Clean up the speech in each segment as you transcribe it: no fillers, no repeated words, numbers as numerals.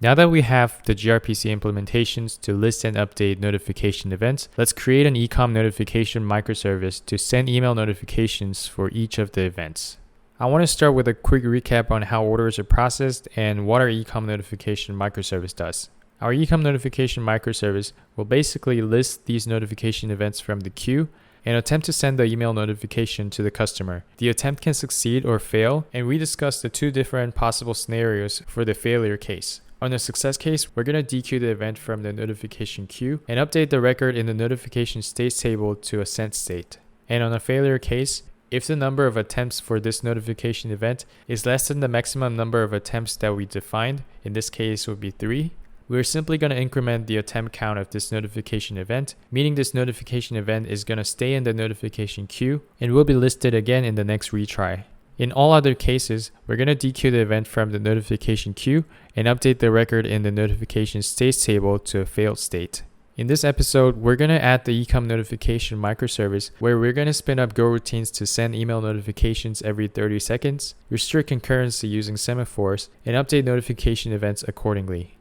Now that we have the gRPC implementations to list and update notification events, let's create an ecom notification microservice to send email notifications for each of the events. I want to start with a quick recap on how orders are processed and what our ecom notification microservice does. Our ecom notification microservice will basically list these notification events from the queue and attempt to send the email notification to the customer. The attempt can succeed or fail, and we discussed the two different possible scenarios for the failure case. On the success case, we're going to dequeue the event from the notification queue and update the record in the notification states table to a sent state. And on a failure case, if the number of attempts for this notification event is less than the maximum number of attempts that we defined, in this case would be 3, we're simply going to increment the attempt count of this notification event, meaning this notification event is going to stay in the notification queue and will be listed again in the next retry. In all other cases, we're going to dequeue the event from the notification queue and update the record in the notification states table to a failed state. In this episode, we're going to add the ecom notification microservice where we're going to spin up Goroutines to send email notifications every 30 seconds, restrict concurrency using semaphores, and update notification events accordingly.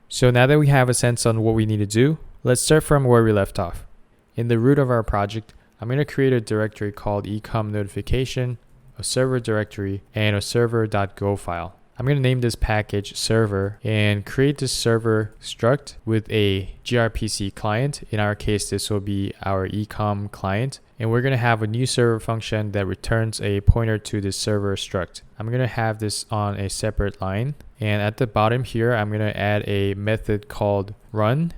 So now that we have a sense on what we need to do, let's start from where we left off. In the root of our project, I'm going to create a directory called ecom notification, a server directory, and a server.go file. I'm going to name this package server and create this server struct with a gRPC client. In our case, this will be our ecom client. And we're going to have a new server function that returns a pointer to this server struct. I'm going to have this on a separate line. And at the bottom here, I'm going to add a method called run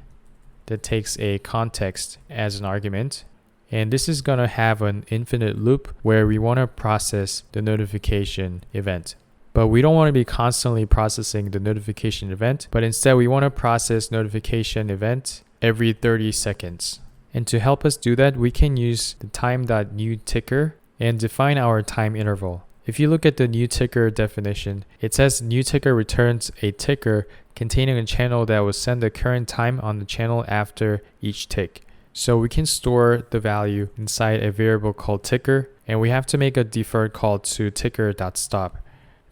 that takes a context as an argument. And this is going to have an infinite loop where we want to process the notification event. But we don't want to be constantly processing the notification event, but instead we want to process notification event every 30 seconds. And to help us do that, we can use the time.newTicker and define our time interval. If you look at the newTicker definition, it says newTicker returns a ticker containing a channel that will send the current time on the channel after each tick. So we can store the value inside a variable called ticker, and we have to make a deferred call to ticker.stop.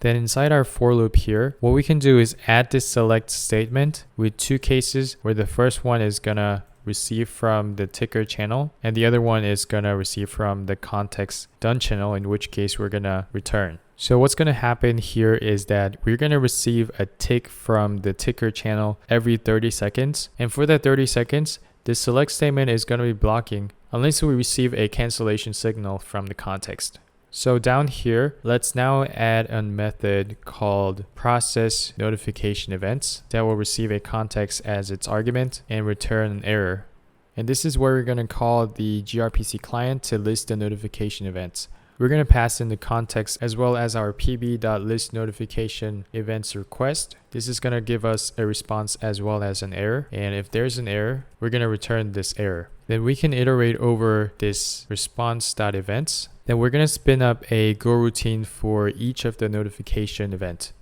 Then inside our for loop here, what we can do is add this select statement with two cases where the first one is gonna receive from the ticker channel and the other one is gonna receive from the context done channel, in which case we're gonna return. So what's gonna happen here is that we're gonna receive a tick from the ticker channel every 30 seconds. And for that 30 seconds, this select statement is gonna be blocking unless we receive a cancellation signal from the context. So down here, let's now add a method called process notification events that will receive a context as its argument and return an error. And this is where we're going to call the gRPC client to list the notification events. We're going to pass in the context as well as our pb.list notification events request. This is going to give us a response as well as an error. And if there's an error, we're going to return this error. Then we can iterate over this response.events. Then we're going to spin up a Goroutine for each of the notification event.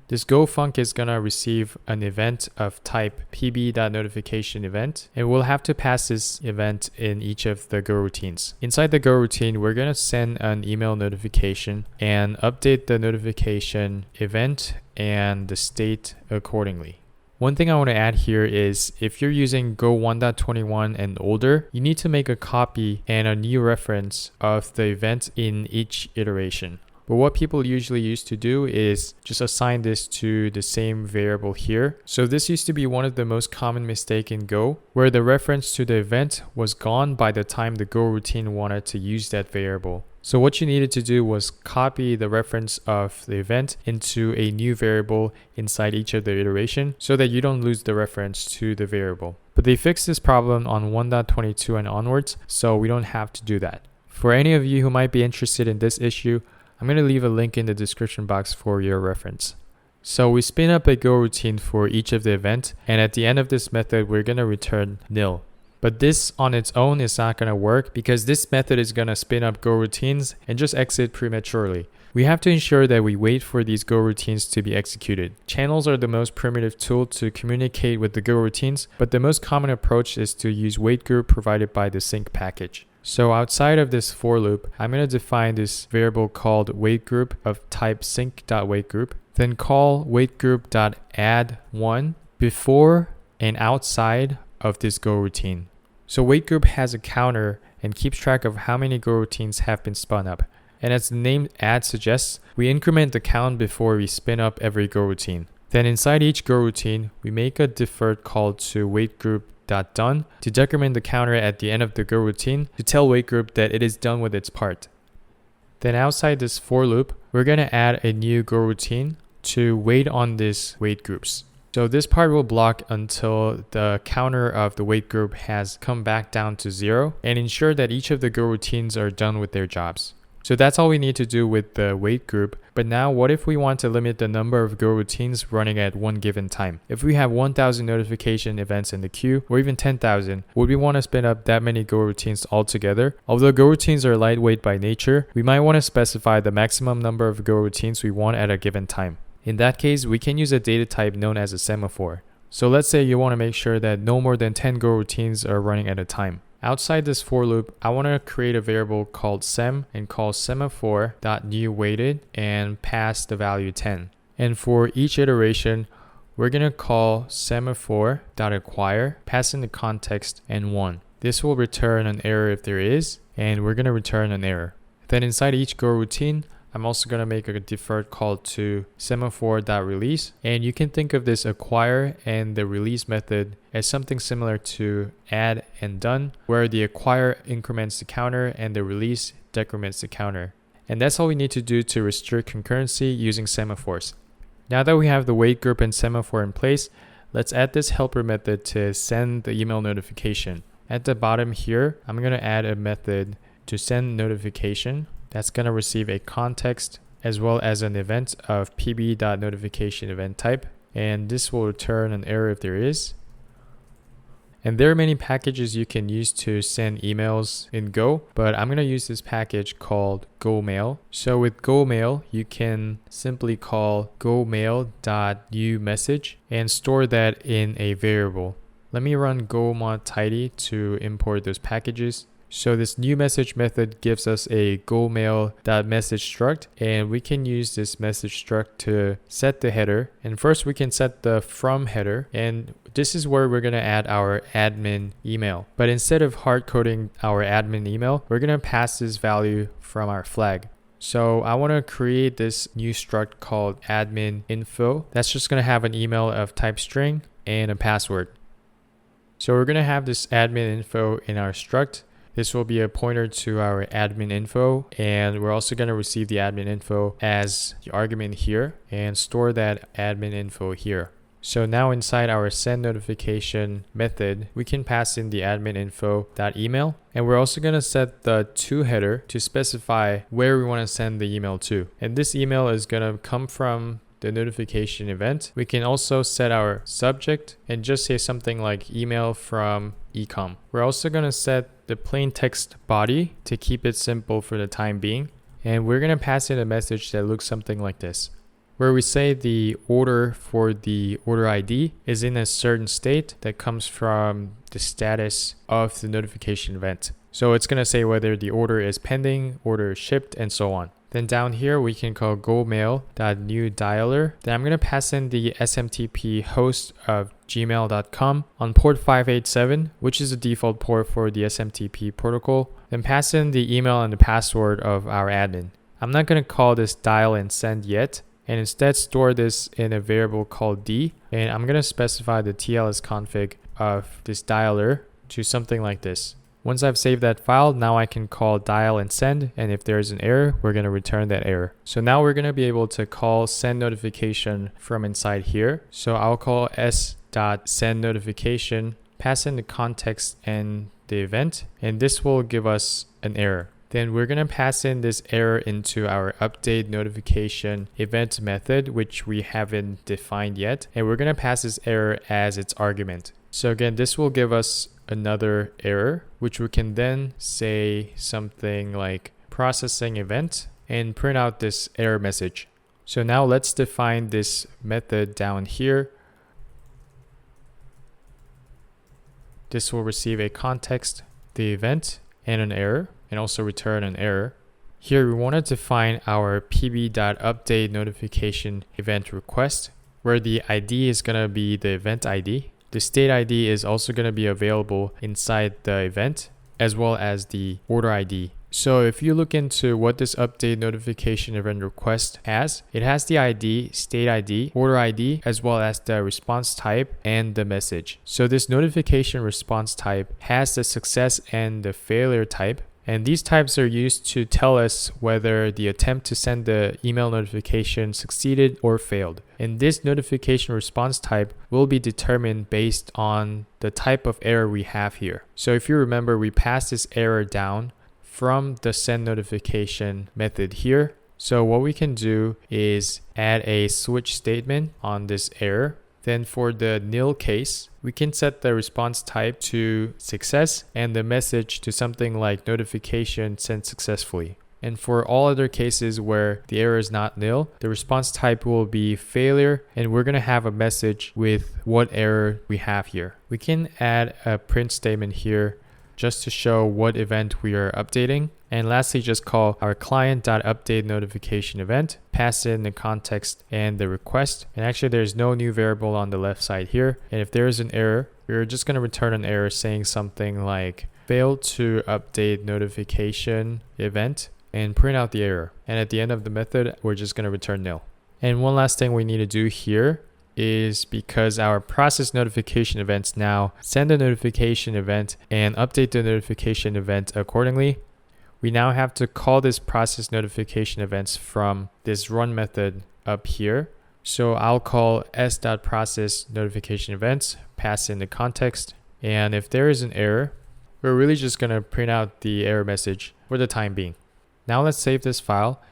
This GoFunc is going to receive an event of type pb.notification event, and we'll have to pass this event in each of the Goroutines. Inside the Goroutine, we're going to send an email notification and update the notification event and the state accordingly. One thing I want to add here is if you're using Go 1.21 and older, you need to make a copy and a new reference of the event in each iteration. But what people usually used to do is just assign this to the same variable here. So this used to be one of the most common mistakes in Go, where the reference to the event was gone by the time the Goroutine wanted to use that variable. So what you needed to do was copy the reference of the event into a new variable inside each of the iteration so that you don't lose the reference to the variable. But they fixed this problem on 1.22 and onwards, so we don't have to do that. For any of you who might be interested in this issue, I'm going to leave a link in the description box for your reference. So we spin up a Goroutine for each of the event, and at the end of this method, we're going to return nil. But this on its own is not going to work because this method is going to spin up Goroutines and just exit prematurely. We have to ensure that we wait for these Goroutines to be executed. Channels are the most primitive tool to communicate with the Goroutines, but the most common approach is to use WaitGroup provided by the sync package. So outside of this for loop, I'm going to define this variable called WaitGroup of type sync.WaitGroup. Then call WaitGroup.add1 before and outside of this Goroutine. So WaitGroup has a counter and keeps track of how many Goroutines have been spun up. And as the name add suggests, we increment the count before we spin up every Goroutine. Then inside each Goroutine, we make a deferred call to WaitGroup.done to decrement the counter at the end of the Goroutine to tell WaitGroup that it is done with its part. Then outside this for loop, we're going to add a new Goroutine to wait on these wait groups. So this part will block until the counter of the wait group has come back down to 0 and ensure that each of the Goroutines are done with their jobs. So that's all we need to do with the wait group. But now what if we want to limit the number of Goroutines running at one given time? If we have 1,000 notification events in the queue, or even 10,000, would we want to spin up that many Goroutines altogether? Although Goroutines are lightweight by nature, we might want to specify the maximum number of Goroutines we want at a given time. In that case, we can use a data type known as a semaphore. So let's say you want to make sure that no more than 10 Goroutines are running at a time. Outside this for loop, I want to create a variable called sem and call semaphore.newWaited and pass the value 10. And for each iteration, we're going to call semaphore.acquire, pass in the context and 1. This will return an error if there is, and we're going to return an error. Then inside each Goroutine, I'm also going to make a deferred call to semaphore.release. And you can think of this acquire and the release method as something similar to add and done, where the acquire increments the counter and the release decrements the counter. And that's all we need to do to restrict concurrency using semaphores. Now that we have the wait group and semaphore in place, let's add this helper method to send the email notification. At the bottom here, I'm going to add a method to send notification. That's going to receive a context as well as an event of pb.notification event type. And this will return an error if there is. And there are many packages you can use to send emails in Go, but I'm going to use this package called GoMail. So with GoMail, you can simply call gomail.uMessage and store that in a variable. Let me run go-mod-tidy to import those packages. So this new message method gives us a gomail.message struct, and we can use this message struct to set the header. And first we can set the from header, and this is where we're going to add our admin email. But instead of hard coding our admin email, we're going to pass this value from our flag. So I want to create this new struct called admin info. That's just going to have an email of type string and a password. So we're going to have this admin info in our struct. This will be a pointer to our admin info, and we're also going to receive the admin info as the argument here and store that admin info here. So now inside our send notification method, we can pass in the admin info.email, and we're also going to set the to header to specify where we want to send the email to. And this email is going to come from the notification event. We can also set our subject and just say something like email from ecom. We're also going to set the plain text body to keep it simple for the time being. And we're going to pass in a message that looks something like this, where we say the order for the order ID is in a certain state that comes from the status of the notification event. So it's going to say whether the order is pending, order is shipped, and so on. Then down here, we can call gomail.newDialer. Then I'm going to pass in the SMTP host of gmail.com on port 587, which is the default port for the SMTP protocol. Then pass in the email and the password of our admin. I'm not going to call this dial and send yet, and instead store this in a variable called d. And I'm going to specify the TLS config of this dialer to something like this. Once I've saved that file, now I can call dial and send, and if there's an error, we're going to return that error. So now we're going to be able to call send notification from inside here. So I'll call s.sendNotification, pass in the context and the event, and this will give us an error. Then we're going to pass in this error into our update notification event method, which we haven't defined yet, and we're going to pass this error as its argument. So again, this will give us another error, which we can then say something like processing event and print out this error message. So now let's define this method down here. This will receive a context, the event, and an error, and also return an error. Here we want to define our pb.update notification event request, where the ID is going to be the event ID. The state ID is also going to be available inside the event, as well as the order ID. So if you look into what this update notification event request has, it has the ID, state ID, order ID, as well as the response type and the message. So this notification response type has the success and the failure type. And these types are used to tell us whether the attempt to send the email notification succeeded or failed. And this notification response type will be determined based on the type of error we have here. So if you remember, we passed this error down from the send notification method here. So what we can do is add a switch statement on this error. Then for the nil case, we can set the response type to success and the message to something like notification sent successfully. And for all other cases where the error is not nil, the response type will be failure, and we're going to have a message with what error we have here. We can add a print statement here just to show what event we are updating. And lastly, just call our client.update notification event, pass in the context and the request. And actually there's no new variable on the left side here. And if there is an error, we're just going to return an error saying something like failed to update notification event and print out the error. And at the end of the method, we're just going to return nil. And one last thing we need to do here is, because our process notification events now send a notification event and update the notification event accordingly, we now have to call this process notification events from this run method up here. So I'll call s.process notification events, pass in the context, and if there is an error, we're really just going to print out the error message for the time being. Now let's save this file,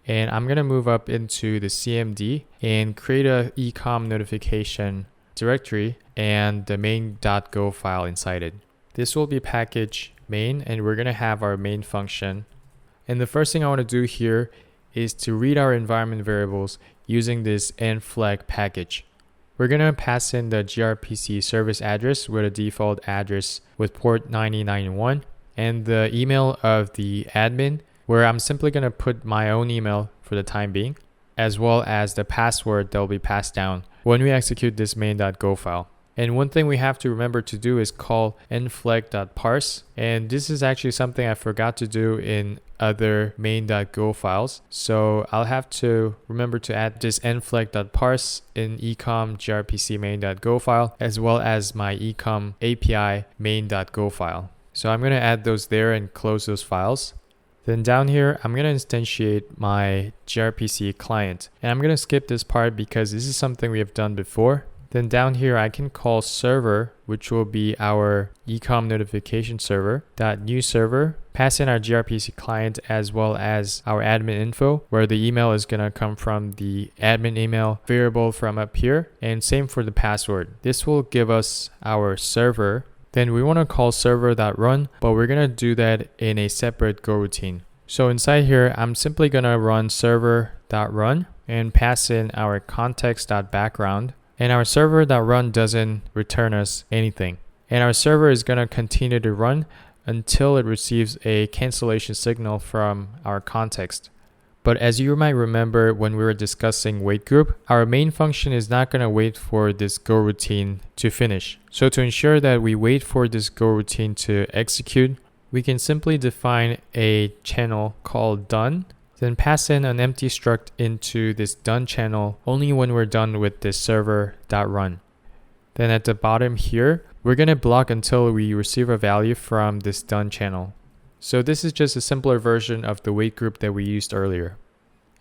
and I'm going to move up into the CMD and create a ecom notification directory and the main.go file inside it. This will be package main, and we're going to have our main function. And the first thing I want to do here is to read our environment variables using this nflag package. We're going to pass in the gRPC service address with a default address with port 9091 and the email of the admin, where I'm simply going to put my own email for the time being, as well as the password that will be passed down when we execute this main.go file. And one thing we have to remember to do is call nflag.parse. And this is actually something I forgot to do in other main.go files. So I'll have to remember to add this nflag.parse in ecom grpc main.go file, as well as my ecom API main.go file. So I'm going to add those there and close those files. Then down here, I'm going to instantiate my gRPC client. And I'm going to skip this part because this is something we have done before. Then down here, I can call server, which will be our ecom notification server, .new server, pass in our gRPC client as well as our admin info, where the email is going to come from the admin email variable from up here. And same for the password. This will give us our server. Then we want to call server.run, but we're going to do that in a separate Goroutine. So inside here, I'm simply going to run server.run and pass in our context.background. And our server.run doesn't return us anything. And our server is going to continue to run until it receives a cancellation signal from our context. But as you might remember when we were discussing WaitGroup, our main function is not going to wait for this Goroutine to finish. So to ensure that we wait for this Goroutine to execute, we can simply define a channel called done, then pass in an empty struct into this done channel only when we're done with this server.run. Then at the bottom here, we're going to block until we receive a value from this done channel. So this is just a simpler version of the WaitGroup that we used earlier.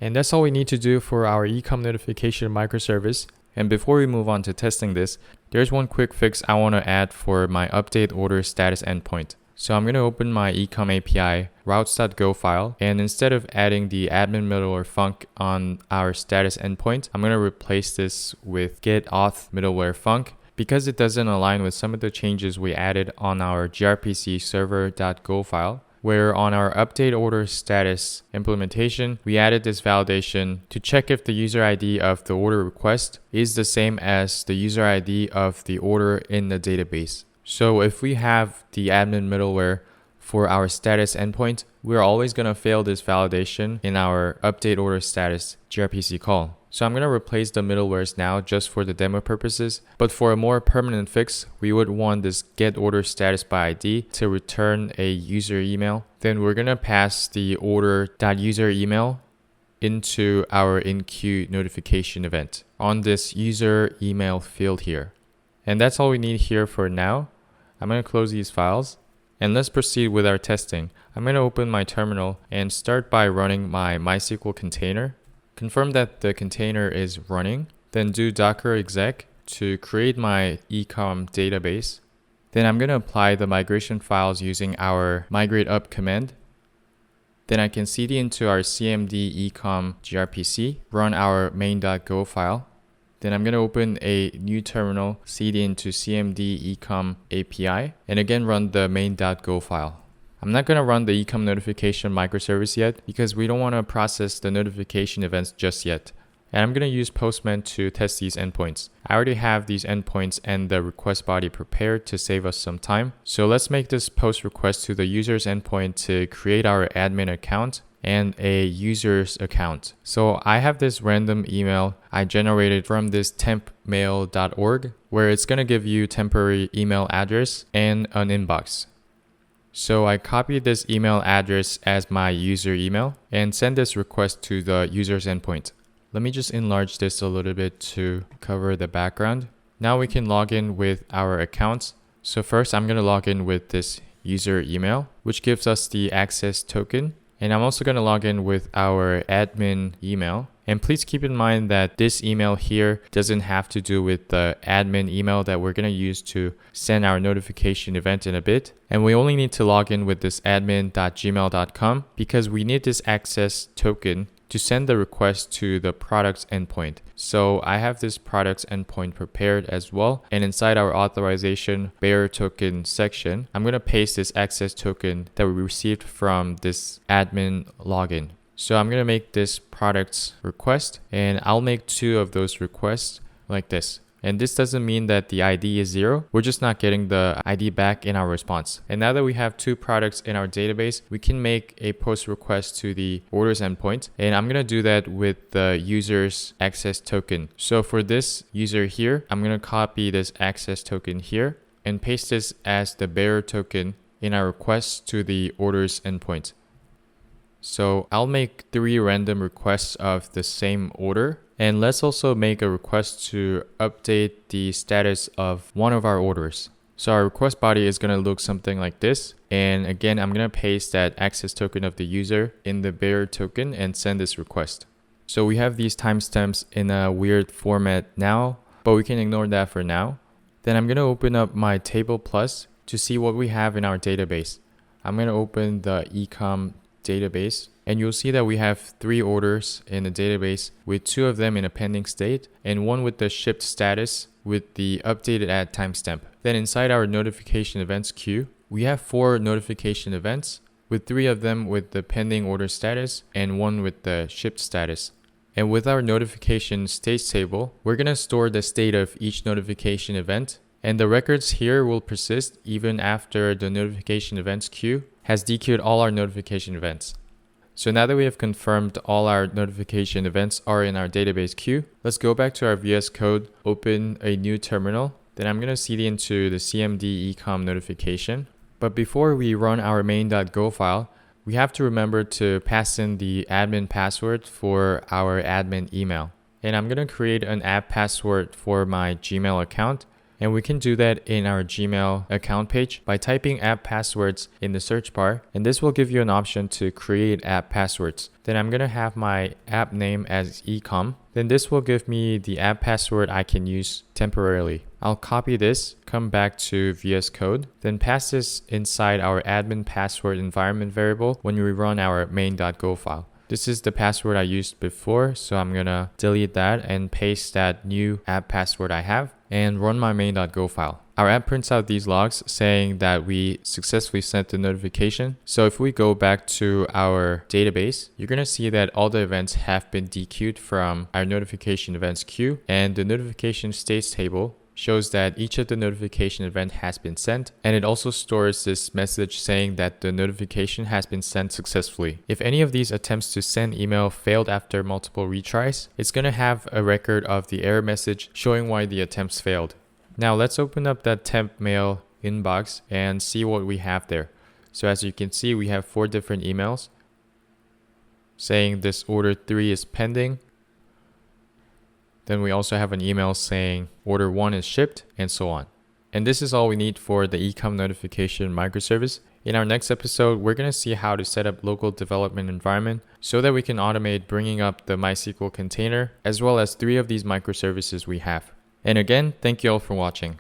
And that's all we need to do for our ecom notification microservice. And before we move on to testing this, there's one quick fix I want to add for my update order status endpoint. So I'm going to open my ecom API routes.go file, and instead of adding the admin middleware func on our status endpoint, I'm going to replace this with get auth middleware func, because it doesn't align with some of the changes we added on our gRPC server.go file, where on our update order status implementation, we added this validation to check if the user ID of the order request is the same as the user ID of the order in the database. So if we have the admin middleware for our status endpoint, we're always going to fail this validation in our update order status gRPC call. So I'm going to replace the middlewares now just for the demo purposes. But for a more permanent fix, we would want this get order status by ID to return a user email. Then we're going to pass the order.user email into our in-queue notification event on this user email field here. And that's all we need here for now. I'm going to close these files and let's proceed with our testing. I'm going to open my terminal and start by running my MySQL container. Confirm that the container is running, then do docker exec to create my ecom database. Then I'm going to apply the migration files using our migrate up command. Then I can cd into our cmd ecom gRPC, run our main.go file. Then I'm going to open a new terminal, cd into cmd ecom API, and again run the main.go file. I'm not going to run the ecom notification microservice yet because we don't want to process the notification events just yet. And I'm going to use Postman to test these endpoints. I already have these endpoints and the request body prepared to save us some time. So let's make this post request to the user's endpoint to create our admin account and a user's account. So I have this random email I generated from this tempmail.org where it's going to give you temporary email address and an inbox. So I copied this email address as my user email and send this request to the user's endpoint. Let me just enlarge this a little bit to cover the background. Now we can log in with our accounts. So first I'm going to log in with this user email, which gives us the access token. And I'm also going to log in with our admin email. And please keep in mind that this email here doesn't have to do with the admin email that we're going to use to send our notification event in a bit. And we only need to log in with this admin.gmail.com because we need this access token to send the request to the products endpoint. So I have this products endpoint prepared as well. And inside our authorization bearer token section, I'm going to paste this access token that we received from this admin login. So I'm going to make this products request and I'll make 2 of those requests like this. And this doesn't mean that the ID is 0. We're just not getting the ID back in our response. And now that we have 2 products in our database, we can make a post request to the orders endpoint. And I'm going to do that with the user's access token. So for this user here, I'm going to copy this access token here and paste this as the bearer token in our request to the orders endpoint. So I'll make 3 random requests of the same order. And let's also make a request to update the status of one of our orders. So our request body is going to look something like this. And again, I'm going to paste that access token of the user in the bearer token and send this request. So we have these timestamps in a weird format now, but we can ignore that for now. Then I'm going to open up my table plus to see what we have in our database. I'm going to open the ecom database and you'll see that we have 3 orders in the database with 2 of them in a pending state and 1 with the shipped status with the updated add timestamp. Then inside our notification events queue, we have 4 notification events with 3 of them with the pending order status and 1 with the shipped status. And with our notification states table, we're going to store the state of each notification event. And the records here will persist even after the notification events queue has dequeued all our notification events. So now that we have confirmed all our notification events are in our database queue, let's go back to our VS Code, open a new terminal. Then I'm going to cd into the cmd ecom notification. But before we run our main.go file, we have to remember to pass in the admin password for our admin email. And I'm going to create an app password for my Gmail account. And we can do that in our Gmail account page by typing app passwords in the search bar. And this will give you an option to create app passwords. Then I'm going to have my app name as ecom. Then this will give me the app password I can use temporarily. I'll copy this, come back to VS Code, then pass this inside our admin password environment variable when we run our main.go file. This is the password I used before, so I'm gonna delete that and paste that new app password I have and run my main.go file. Our app prints out these logs saying that we successfully sent the notification. So if we go back to our database, you're gonna see that all the events have been dequeued from our notification events queue, and the notification states table shows that each of the notification event has been sent, and it also stores this message saying that the notification has been sent successfully. If any of these attempts to send email failed after multiple retries, it's going to have a record of the error message showing why the attempts failed. Now let's open up that temp mail inbox and see what we have there. So as you can see, we have 4 different emails saying this order 3 is pending. Then we also have an email saying order 1 is shipped, and so on. And this is all we need for the ecom notification microservice. In our next episode, we're going to see how to set up local development environment so that we can automate bringing up the MySQL container, as well as 3 of these microservices we have. And again, thank you all for watching.